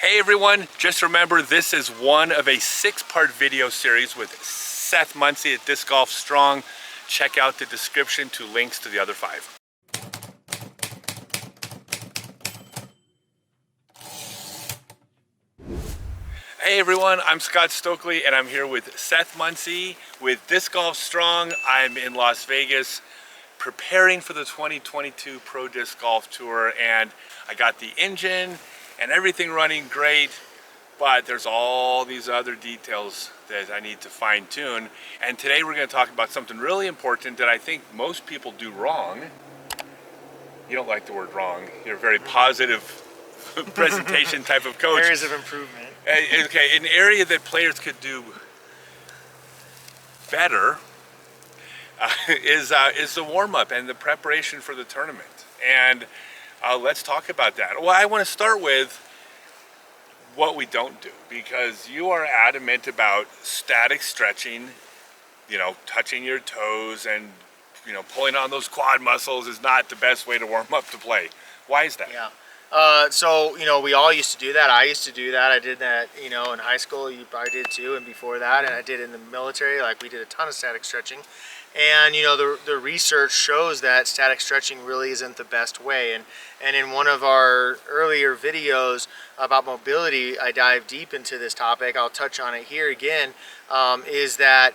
Hey everyone, just remember this is one of a 6-part video series with Seth Muncie at Disc Golf Strong. Check out the description to links to the other 5. Hey everyone, I'm Scott Stokely and I'm here with Seth Muncie with Disc Golf Strong. I'm in Las Vegas preparing for the 2022 Pro Disc Golf Tour, and I got the engine and everything running great, but there's all these other details that I need to fine tune. And today we're going to talk about something really important that I think most people do wrong. You don't like the word wrong. You're a very positive presentation type of coach. Areas of improvement. Okay, an area that players could do better is the warm-up and the preparation for the tournament. And let's talk about that. Well, I want to start with what we don't do, because you are adamant about static stretching, touching your toes and, pulling on those quad muscles is not the best way to warm up to play. Why is that? Yeah. So, we all used to do that. I used to do that. I did that, in high school. You probably did too. And before that, and I did in the military. Like, we did a ton of static stretching. And, the research shows that static stretching really isn't the best way. And in one of our earlier videos about mobility, I dive deep into this topic. I'll touch on it here again, is that,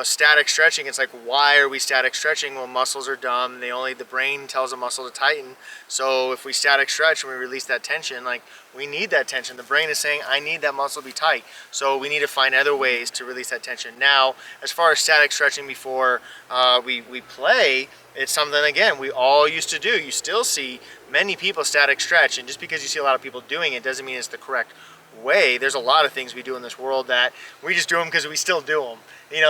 static stretching, it's like, why are we static stretching? Well, muscles are dumb. The brain tells a muscle to tighten. So if we static stretch and we release that tension, like, we need that tension. The brain is saying, I need that muscle to be tight. So we need to find other ways to release that tension. Now, as far as static stretching before we play, it's something, again, we all used to do. You still see many people static stretch, and just because you see a lot of people doing it doesn't mean it's the correct way. There's a lot of things we do in this world that we just do them because we still do them.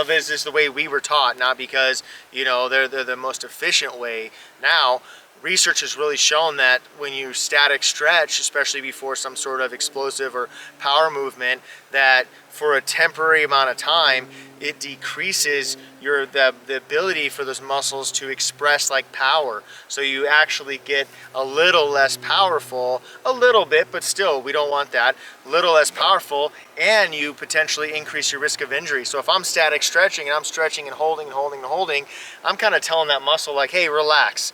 This is the way we were taught, not because, they're the most efficient way. Now, research has really shown that when you static stretch, especially before some sort of explosive or power movement, that for a temporary amount of time, it decreases the ability for those muscles to express like power. So you actually get a little less powerful, a little bit, but still, we don't want that, a little less powerful, and you potentially increase your risk of injury. So if I'm static stretching and I'm stretching and holding and holding and holding, I'm kind of telling that muscle like, hey, relax,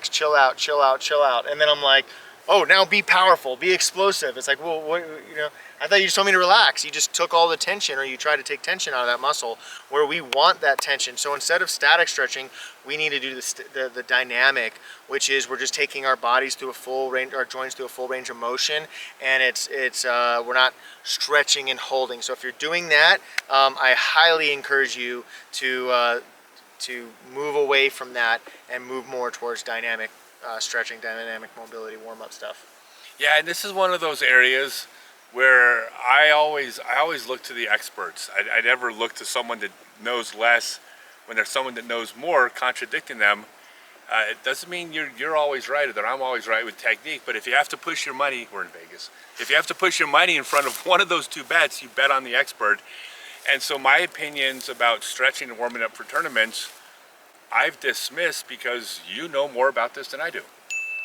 chill out. And then I'm like, oh, now be powerful, be explosive. It's like, well, what, I thought you just told me to relax. You just took all the tension, or you tried to take tension out of that muscle where we want that tension. So instead of static stretching, we need to do the dynamic, which is we're just taking our bodies through a full range, our joints through a full range of motion, and we're not stretching and holding. So if you're doing that, I highly encourage you to move away from that and move more towards dynamic stretching, dynamic mobility, warm-up stuff. Yeah, and this is one of those areas where I always look to the experts. I never look to someone that knows less when there's someone that knows more contradicting them. It doesn't mean you're always right or that I'm always right with technique, but if you have to push your money, we're in Vegas, if you have to push your money in front of one of those two bets, you bet on the expert. And so my opinions about stretching and warming up for tournaments, I've dismissed because you know more about this than I do.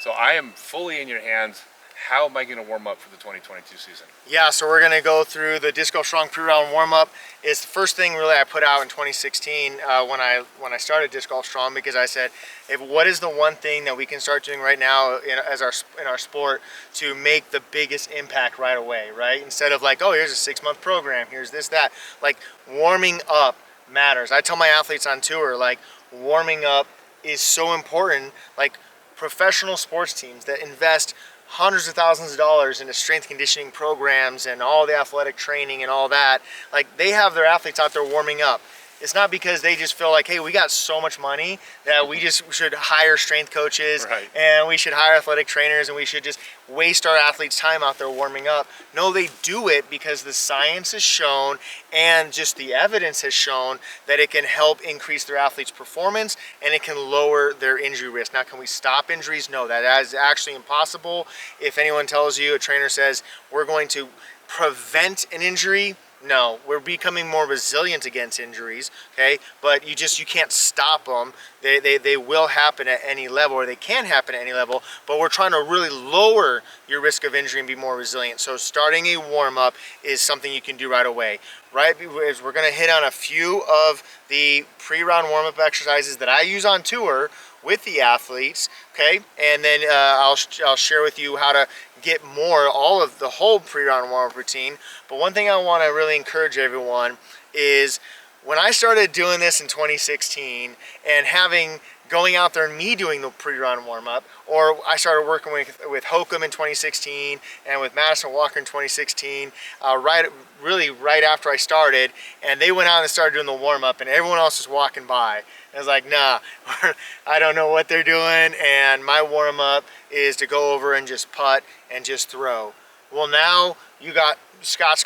So I am fully in your hands. How am I going to warm up for the 2022 season? Yeah, so we're going to go through the Disc Golf Strong pre-round warm-up. It's the first thing really I put out in 2016 when I started Disc Golf Strong, because I said, what is the one thing that we can start doing right now in our sport to make the biggest impact right away, right? Instead of like, oh, here's a 6-month program, here's this, that. Like, warming up matters. I tell my athletes on tour, like, warming up is so important. Like, professional sports teams that invest hundreds of thousands of dollars into strength conditioning programs and all the athletic training and all that, like, they have their athletes out there warming up. It's not because they just feel like, hey, we got so much money that we just should hire strength coaches, right, and we should hire athletic trainers, and we should just waste our athletes' time out there warming up. No, they do it because the science has shown and just the evidence has shown that it can help increase their athletes' performance and it can lower their injury risk. Now, can we stop injuries? No, that is actually impossible. If anyone tells you, a trainer says, we're going to prevent an injury, No, we're becoming more resilient against injuries, okay? But you can't stop them. They will happen at any level, or they can happen at any level, but we're trying to really lower your risk of injury and be more resilient. So starting a warm-up is something you can do right away. Right, as we're gonna hit on a few of the pre-round warm-up exercises that I use on tour with the athletes, okay? And then I'll share with you how to get all of the whole pre-round warm-up routine. But one thing I want to really encourage everyone is, when I started doing this in 2016 and going out there and me doing the pre-run warm-up, or I started working with Hokum in 2016 and with Madison Walker in 2016, right after I started, and they went out and started doing the warm-up and everyone else was walking by. I was like, nah, I don't know what they're doing, and my warm-up is to go over and just putt and just throw. Well, now you got Scott's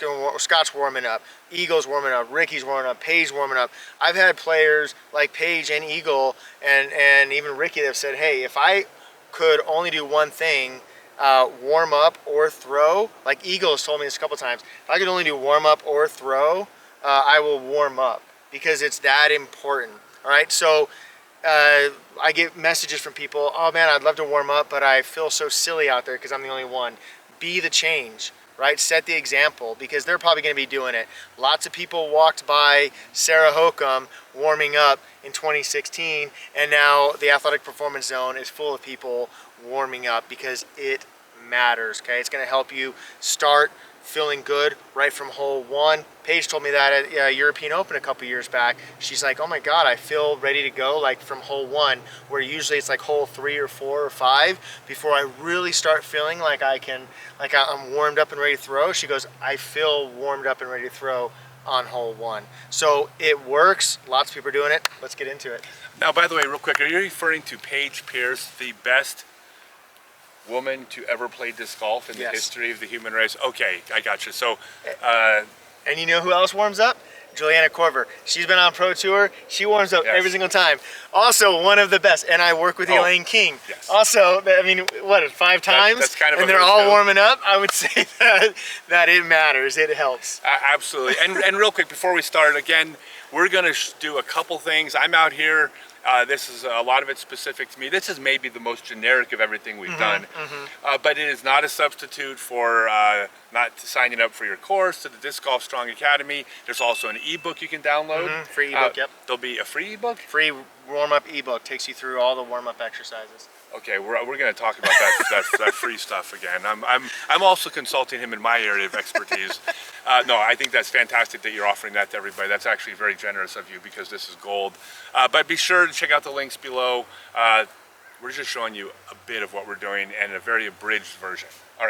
warming up, Eagle's warming up, Ricky's warming up, Paige warming up. I've had players like Paige and Eagle and even Ricky that have said, hey, if I could only do one thing, warm up or throw, like Eagle has told me this a couple times, if I could only do warm up or throw, I will warm up, because it's that important. All right, so I get messages from people, oh man, I'd love to warm up, but I feel so silly out there because I'm the only one. Be the change, right? Set the example, because they're probably going to be doing it. Lots of people walked by Sarah Hokum warming up in 2016, and now the Athletic Performance Zone is full of people warming up, because it matters, okay? It's going to help you start feeling good right from hole one. Paige told me that at European Open a couple years back. She's like, oh my God, I feel ready to go like from hole one, where usually it's like hole 3 or 4 or 5 before I really start feeling like I'm warmed up and ready to throw. She goes, I feel warmed up and ready to throw on hole 1. So it works. Lots of people are doing it. Let's get into it. Now, by the way, real quick, are you referring to Paige Pierce, the best woman to ever play disc golf in the history of the human race? Okay, I got you. So, and you know who else warms up? Juliana Korver. She's been on Pro Tour. She warms up every single time. Also, one of the best. And I work with Elaine King. Yes. Also, I mean, what, 5 times? That's kind of, and they're all warming up. I would say that it matters. It helps. Absolutely. And real quick, before we start, again, we're going to do a couple things. I'm out here. This is a lot of it specific to me. This is maybe the most generic of everything we've done, but it is not a substitute for not signing up for your course to the Disc Golf Strong Academy. There's also an ebook you can download. Free ebook, yep. There'll be a free ebook? Free warm-up ebook, takes you through all the warm-up exercises. Okay, we're going to talk about that free stuff again. I'm also consulting him in my area of expertise. No, I think that's fantastic that you're offering that to everybody. That's actually very generous of you, because this is gold. But be sure to check out the links below. We're just showing you a bit of what we're doing and a very abridged version. All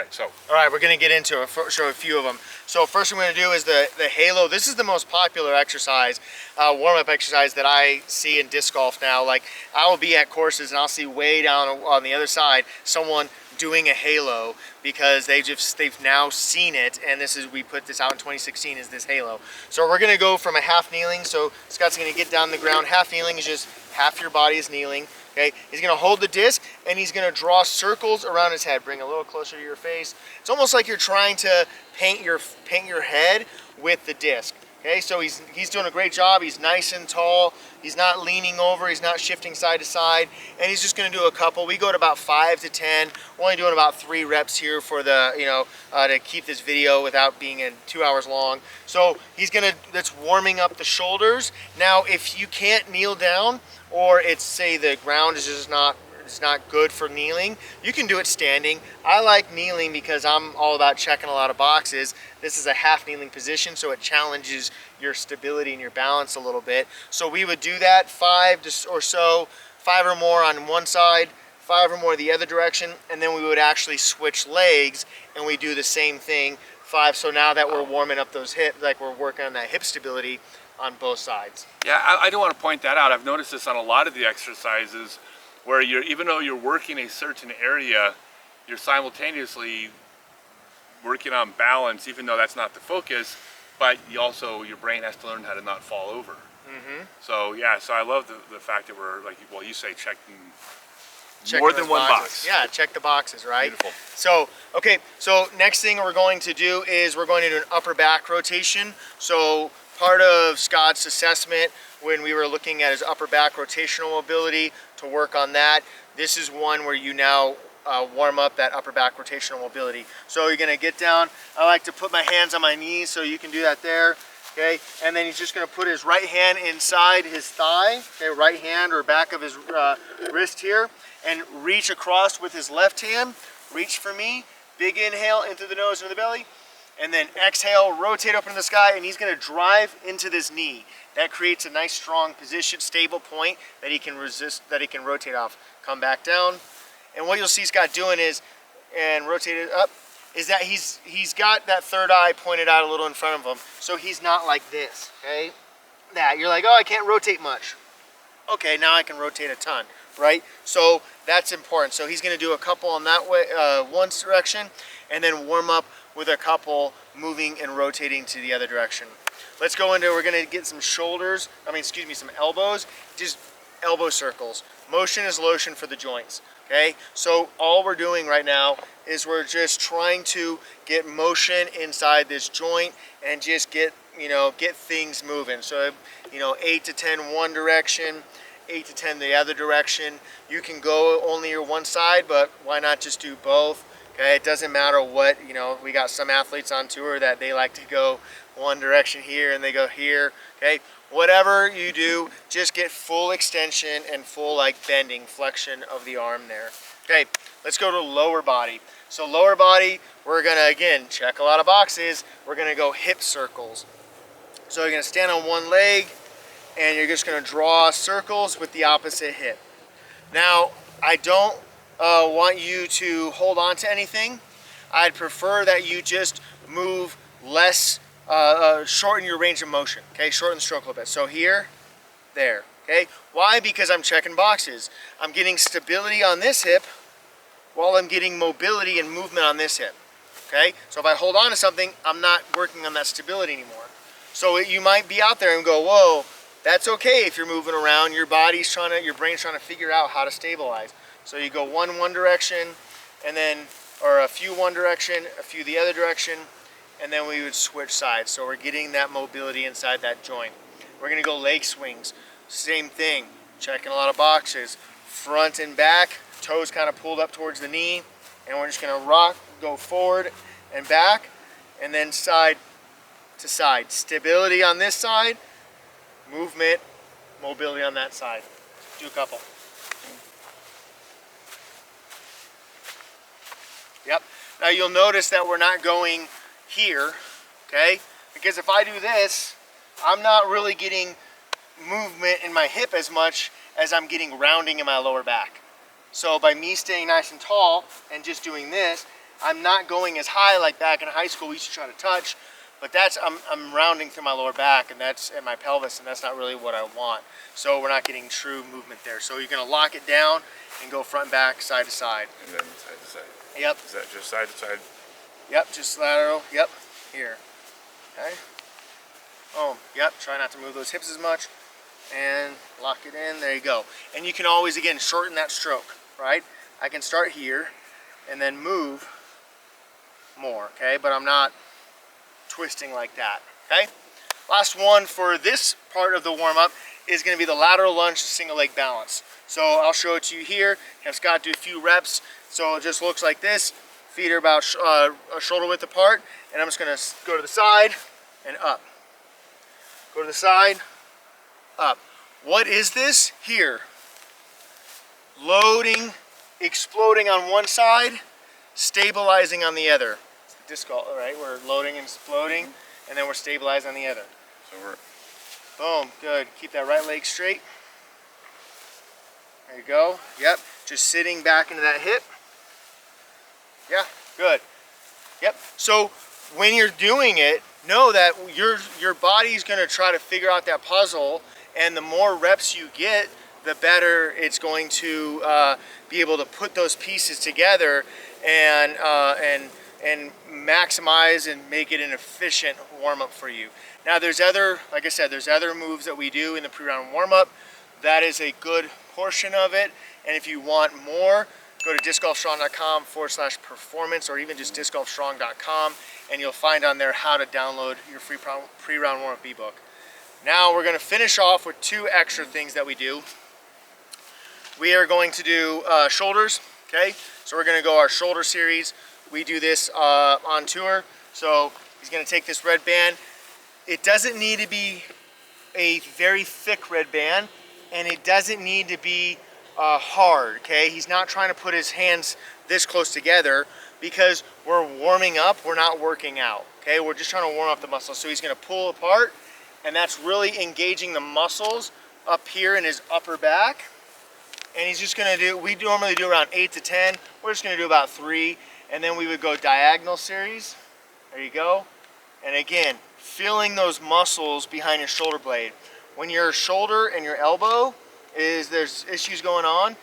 right, we're going to get into it, show a few of them. So first thing we're going to do is the halo. This is the most popular exercise, warm-up exercise that I see in disc golf now. Like, I will be at courses and I'll see way down on the other side someone doing a halo, because they've now seen it, and we put this out in 2016 is this halo. So we're going to go from a half kneeling. So Scott's going to get down the ground. Half kneeling is just half your body is kneeling. Okay, he's going to hold the disc and he's going to draw circles around his head. Bring a little closer to your face. It's almost like you're trying to paint your head with the disc. Okay, so he's doing a great job. He's nice and tall. He's not leaning over. He's not shifting side to side. And he's just going to do a couple. We go to about 5 to 10. We're only doing about 3 reps here for the to keep this video without being 2 hours long. So that's warming up the shoulders. Now, if you can't kneel down, or it's, say, the ground is just not good for kneeling, you can do it standing. I like kneeling because I'm all about checking a lot of boxes. This is a half kneeling position, so it challenges your stability and your balance a little bit. So we would do that 5 or more on one side, 5 or more the other direction, and then we would actually switch legs and we do the same thing, 5. So now that we're warming up those hips, like we're working on that hip stability on both sides. Yeah, I do want to point that out. I've noticed this on a lot of the exercises, where even though you're working a certain area, you're simultaneously working on balance, even though that's not the focus, but your brain has to learn how to not fall over. So yeah, so I love the fact that we're, like, well, you say checking checking More than those one boxes. box. Yeah, check the boxes, right? Beautiful. So, okay, so next thing we're going to do is we're going to do an upper back rotation. So part of Scott's assessment when we were looking at his upper back rotational mobility to work on that, this is one where you now warm up that upper back rotational mobility. So you're gonna get down. I like to put my hands on my knees, so you can do that there. Okay, and then he's just gonna put his right hand inside his thigh, okay, right hand or back of his wrist here, and reach across with his left hand. Reach for me. Big inhale into the nose and the belly, and then exhale, rotate up into the sky, and he's gonna drive into this knee. That creates a nice strong position, stable point that he can resist, that he can rotate off. Come back down. And what you'll see Scott doing is, and rotate it up, is that he's got that third eye pointed out a little in front of him. So he's not like this, okay? That, you're like, oh, I can't rotate much. Okay, now I can rotate a ton, right? So that's important. So he's gonna do a couple on that way, one direction, and then warm up with a couple moving and rotating to the other direction. Let's go into, we're gonna get some shoulders, some elbows, just elbow circles. Motion is lotion for the joints, okay? So all we're doing right now is we're just trying to get motion inside this joint and just get things moving. So, 8 to 10 one direction, 8 to 10 the other direction. You can go only your one side, but why not just do both? Okay, it doesn't matter what, we got some athletes on tour that they like to go one direction here and they go here, okay? Whatever you do, just get full extension and full bending, flexion of the arm there. Okay, let's go to lower body. So lower body, we're gonna, again, check a lot of boxes. We're gonna go hip circles. So you're gonna stand on one leg and you're just gonna draw circles with the opposite hip. Now, I don't want you to hold on to anything. I'd prefer that you just move less, shorten your range of motion, okay? Shorten the stroke a little bit. So here, there, okay? Why? Because I'm checking boxes. I'm getting stability on this hip while I'm getting mobility and movement on this hip, okay? So if I hold on to something, I'm not working on that stability anymore. So you might be out there and go, whoa, that's okay if you're moving around. Your brain's trying to figure out how to stabilize. So you go one direction, and then, or a few one direction, a few the other direction, and then we would switch sides. So we're getting that mobility inside that joint. We're gonna go leg swings. Same thing, checking a lot of boxes. Front and back, toes kind of pulled up towards the knee, and we're just gonna rock, go forward and back, and then side to side. Stability on this side, movement, mobility on that side. Do a couple. Yep. Now you'll notice that we're not going here, okay? Because if I do this, I'm not really getting movement in my hip as much as I'm getting rounding in my lower back. So by me staying nice and tall and just doing this, I'm not going as high like back in high school we used to try to touch, but I'm rounding through my lower back and my pelvis, and that's not really what I want. So we're not getting true movement there. So you're gonna lock it down and go front and back, side to side. And then side to side. Yep. Is that just side to side? Yep, just lateral. Yep, here. Okay. Oh, yep, try not to move those hips as much. And lock it in, there you go. And you can always, again, shorten that stroke, right? I can start here and then move more, okay? But I'm not twisting like that, okay? Last one for this part of the warm-up is gonna be the lateral lunge single leg balance. So I'll show it to you here, have Scott do a few reps. So it just looks like this. Feet are about a shoulder width apart, and I'm just gonna go to the side and up. Go to the side, up. What is this? Here. Loading, exploding on one side, stabilizing on the other. It's the disc, right? We're loading and exploding, and then we're stabilizing on the other. So we're... Boom, good. Keep that right leg straight. There you go. Yep, just sitting back into that hip. Yeah, good. Yep, so when you're doing it, know that your body's gonna try to figure out that puzzle, and the more reps you get, the better it's going to be able to put those pieces together and maximize and make it an efficient warm-up for you. Now there's like I said, there's other moves that we do in the pre-round warm-up. That is a good portion of it. And if you want more, go to discgolfstrong.com/performance, or even just discgolfstrong.com, and you'll find on there how to download your free pre-round warm-up ebook. Now we're going to finish off with 2 extra things that we do. We are going to do shoulders, okay? So we're going to go our shoulder series. We do this on tour. So he's going to take this red band. It doesn't need to be a very thick red band, and it doesn't need to be hard, okay? He's not trying to put his hands this close together because we're warming up, we're not working out, okay? We're just trying to warm up the muscles. So he's going to pull apart, and that's really engaging the muscles up here in his upper back. And he's just going to do, we normally do around 8 to 10. We're just going to do about 3. And then we would go diagonal series. There you go. And again, feeling those muscles behind your shoulder blade. When your shoulder and your elbow there's issues going on,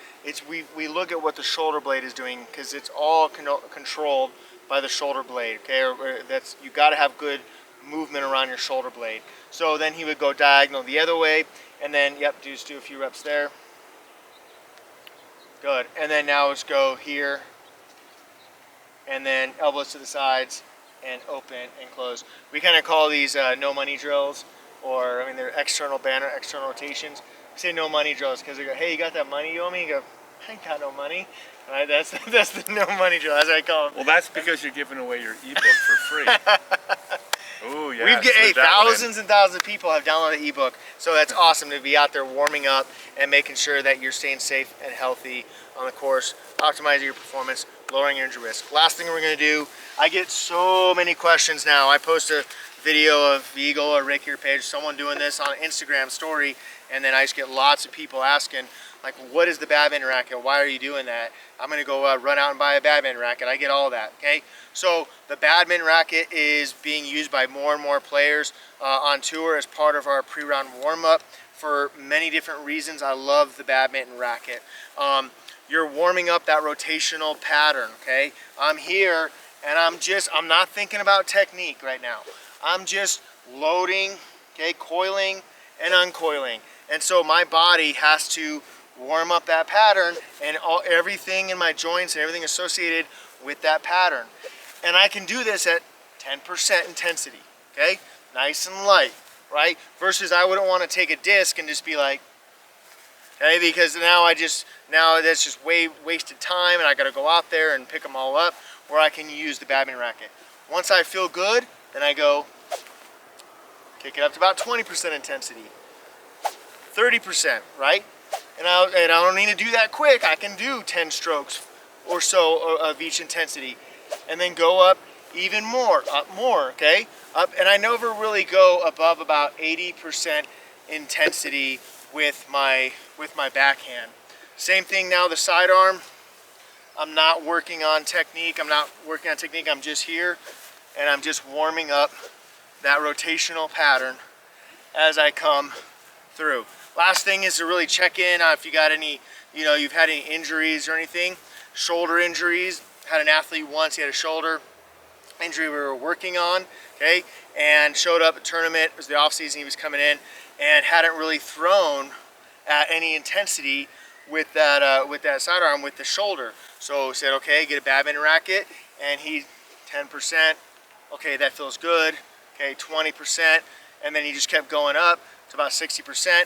we look at what the shoulder blade is doing, because it's all controlled by the shoulder blade, okay? You got to have good movement around your shoulder blade. So then he would go diagonal the other way, and then, yep, just do a few reps there. Good. And then now let's go here, and then elbows to the sides, and open and close. We kind of call these no money drills, or I mean they're external banner, external rotations. We say no money drills because they go, hey, you got that money you owe me? You go, I ain't got no money. Right? That's the no money drill, as I call them. Well, that's because you're giving away your ebook for free. Oh yeah. We've got thousands and thousands of people have downloaded the ebook, so that's awesome to be out there warming up and making sure that you're staying safe and healthy on the course, optimizing your performance, lowering your injury risk. Last thing we're going to do, I get so many questions now. I post a video of Eagle or Ricky or Paige, someone doing this on Instagram story, and then I just get lots of people asking, like, what is the badminton racket? Why are you doing that? I'm going to go run out and buy a badminton racket. I get all that, okay? So the badminton racket is being used by more and more players on tour as part of our pre-round warm-up for many different reasons. I love the badminton racket. You're warming up that rotational pattern, okay? I'm here, and I'm not thinking about technique right now. I'm just loading, okay, coiling and uncoiling. And so my body has to warm up that pattern and everything in my joints and everything associated with that pattern. And I can do this at 10% intensity, okay? Nice and light, right? Versus I wouldn't want to take a disc and just be like, okay, because now that's just wasted time, and I got to go out there and pick them all up, where I can use the badminton racket. Once I feel good, then I go kick it up to about 20% intensity, 30%, right? And I don't need to do that quick. I can do 10 strokes or so of each intensity, and then go up even more, up more, okay? Up, and I never really go above about 80% intensity with my backhand. Same thing now, the sidearm. I'm not working on technique. I'm just here, and I'm just warming up that rotational pattern as I come through. Last thing is to really check in if you got any, you've had any injuries or anything. Shoulder injuries. Had an athlete once, he had a shoulder injury we were working on, okay, and showed up at tournament. It was the off season, he was coming in, and hadn't really thrown at any intensity with that sidearm with the shoulder. So said, okay, get a badminton racket, and he 10%, okay, that feels good, okay, 20%, and then he just kept going up to about 60%.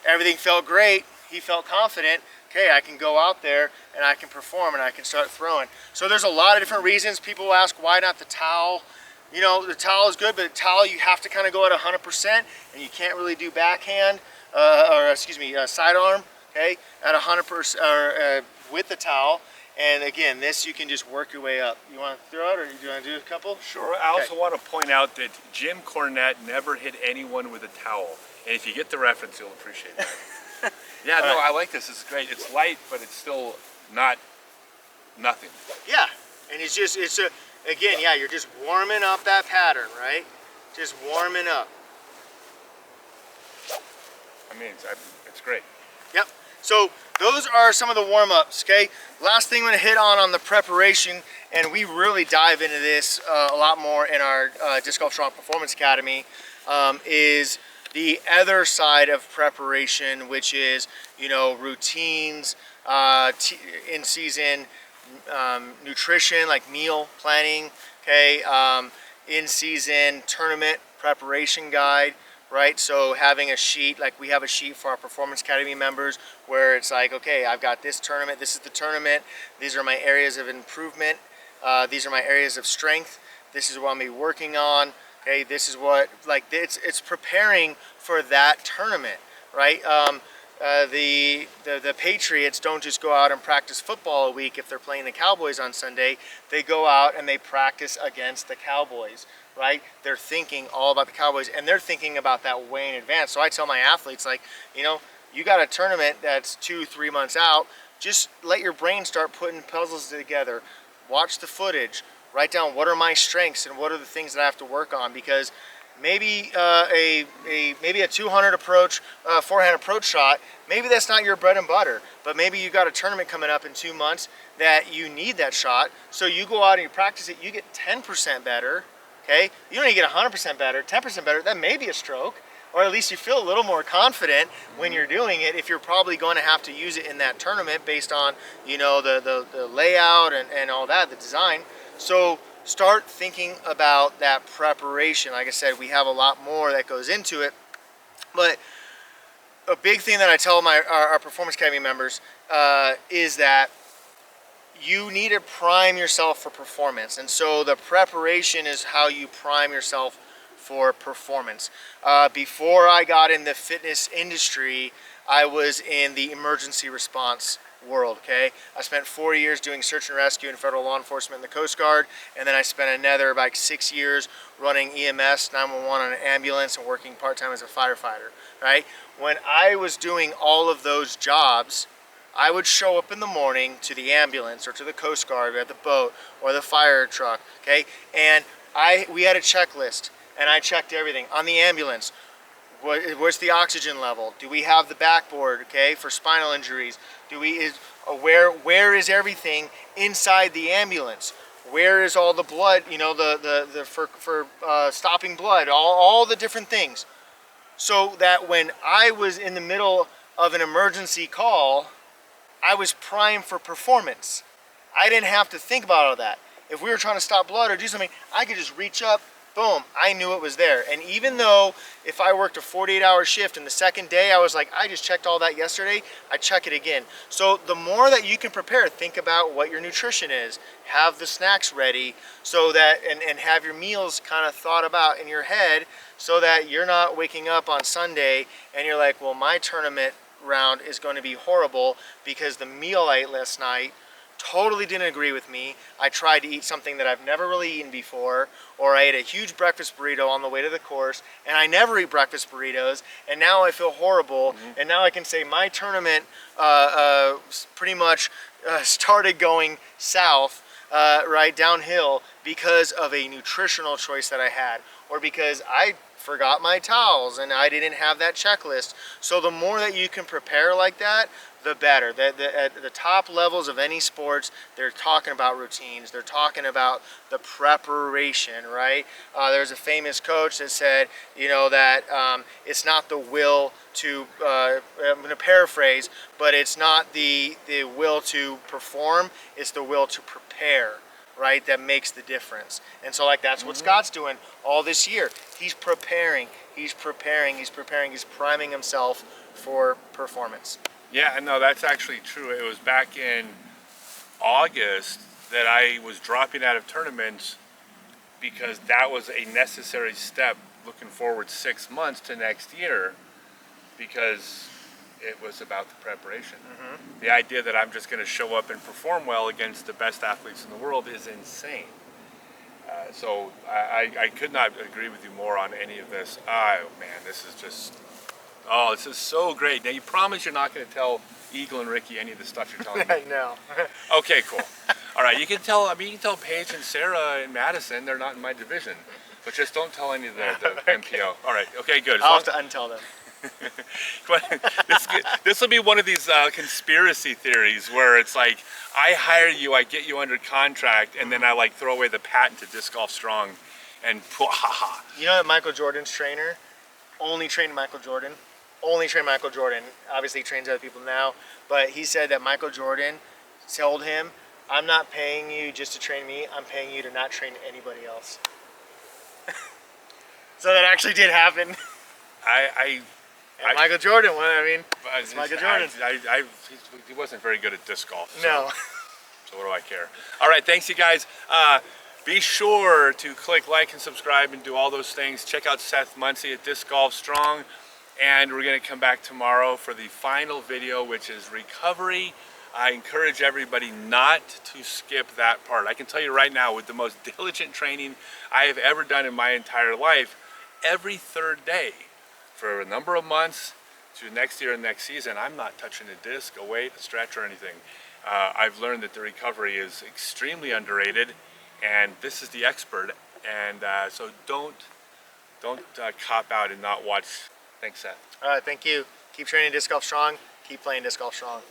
Everything felt great, he felt confident, okay, I can go out there and I can perform and I can start throwing. So there's a lot of different reasons. People will ask, why not the towel? The towel is good, but the towel you have to kind of go at 100%, and you can't really do backhand, sidearm, okay, at 100% or with the towel. And again, this you can just work your way up. You want to throw it, or do you want to do a couple? Sure. I also want to point out that Jim Cornette never hit anyone with a towel. And if you get the reference, you'll appreciate that. Yeah, no, I like this. It's great. It's light, but it's still not nothing. Yeah, and again, yeah, you're just warming up that pattern, right? Just warming up. I mean, it's great. Yep. So those are some of the warm-ups, okay? Last thing I'm going to hit on the preparation, and we really dive into this a lot more in our Disc Golf Strong Performance Academy, is the other side of preparation, which is, you know, routines, in season nutrition, like meal planning, okay, in season tournament preparation guide, right? So having a sheet, like we have a sheet for our Performance Academy members where it's like, okay, I've got this tournament, this is the tournament, these are my areas of improvement, these are my areas of strength, this is what I'm gonna be working on, okay, this is what, like, it's preparing for that tournament, right? The Patriots don't just go out and practice football a week if they're playing the Cowboys on Sunday. They go out and they practice against the Cowboys, right? They're thinking all about the Cowboys, and they're thinking about that way in advance. So I tell my athletes, like, you know, you got a tournament that's 2-3 months out, just let your brain start putting puzzles together. Watch the footage, write down what are my strengths and what are the things that I have to work on, because maybe maybe a 200 approach, forehand approach shot, maybe that's not your bread and butter, but maybe you got a tournament coming up in 2 months that you need that shot, so you go out and you practice it, you get 10% better, okay? You don't even get 100% better, 10% better, that may be a stroke, or at least you feel a little more confident when you're doing it, if you're probably going to have to use it in that tournament based on, you know, the layout and all that, the design. So start thinking about that preparation. Like I said, we have a lot more that goes into it, but a big thing that I tell our Performance Academy members is that you need to prime yourself for performance. And so the preparation is how you prime yourself for performance. Before I got in the fitness industry, I was in the emergency response world, okay? I spent 4 years doing search and rescue and federal law enforcement in the Coast Guard, and then I spent another like 6 years running EMS, 911 on an ambulance, and working part-time as a firefighter, right? When I was doing all of those jobs, I would show up in the morning to the ambulance or to the Coast Guard or the boat or the fire truck, okay? And we had a checklist, and I checked everything. On the ambulance, what's the oxygen level? Do we have the backboard, okay, for spinal injuries? Where is everything inside the ambulance? Where is all the blood, you know, for stopping blood, all the different things. So that when I was in the middle of an emergency call, I was primed for performance. I didn't have to think about all that. If we were trying to stop blood or do something, I could just reach up, boom, I knew it was there. And even though if I worked a 48-hour shift and the second day I was like, I just checked all that yesterday, I check it again. So the more that you can prepare, think about what your nutrition is, have the snacks ready so that, and have your meals kind of thought about in your head so that you're not waking up on Sunday and you're like, well, my tournament round is going to be horrible because the meal I ate last night totally didn't agree with me. I tried to eat something that I've never really eaten before, or I ate a huge breakfast burrito on the way to the course, and I never eat breakfast burritos, and now I feel horrible, and now I can say my tournament pretty much started going south, right, downhill, because of a nutritional choice that I had, or because I forgot my towels and I didn't have that checklist. So the more that you can prepare like that, the better. At the top levels of any sports, they're talking about routines. They're talking about the preparation, right? There's a famous coach that said, you know, that it's not the will to, I'm going to paraphrase, but it's not the will to perform, it's the will to prepare, right, that makes the difference. And so, like, that's what Scott's doing all this year. He's preparing, he's priming himself for performance. Yeah, no, that's actually true. It was back in August that I was dropping out of tournaments because that was a necessary step looking forward 6 months to next year, because it was about the preparation. The idea that I'm just going to show up and perform well against the best athletes in the world is insane. So I could not agree with you more on any of this. Oh man, this is just, oh, this is so great. Now you promise you're not going to tell Eagle and Ricky any of the stuff you're telling me? I know. Okay, cool. All right, you can tell. I mean, you can tell Paige and Sarah and Madison. They're not in my division, but just don't tell any of the Okay. MPO. All right. Okay, good. I'll have to untell them. This will be one of these conspiracy theories where it's like, I hire you, I get you under contract, and then I like throw away the patent to Disc Golf Strong and ha ha. You know that Michael Jordan's trainer only trained Michael Jordan. Only trained Michael Jordan. Obviously, he trains other people now, but he said that Michael Jordan told him, "I'm not paying you just to train me. I'm paying you to not train anybody else." So that actually did happen. And Michael Jordan, well, I mean, it's Michael Jordan. He wasn't very good at disc golf. So, No. so what do I care? All right, thanks you guys. Be sure to click like and subscribe and do all those things. Check out Seth Muncie at Disc Golf Strong. And we're gonna come back tomorrow for the final video, which is recovery. I encourage everybody not to skip that part. I can tell you right now, with the most diligent training I have ever done in my entire life, every third day for a number of months to next year and next season, I'm not touching a disc, a weight, a stretch, or anything. I've learned that the recovery is extremely underrated, and this is the expert. And so don't cop out and not watch. Thanks, Seth. All right, thank you. Keep training disc golf strong. Keep playing disc golf strong.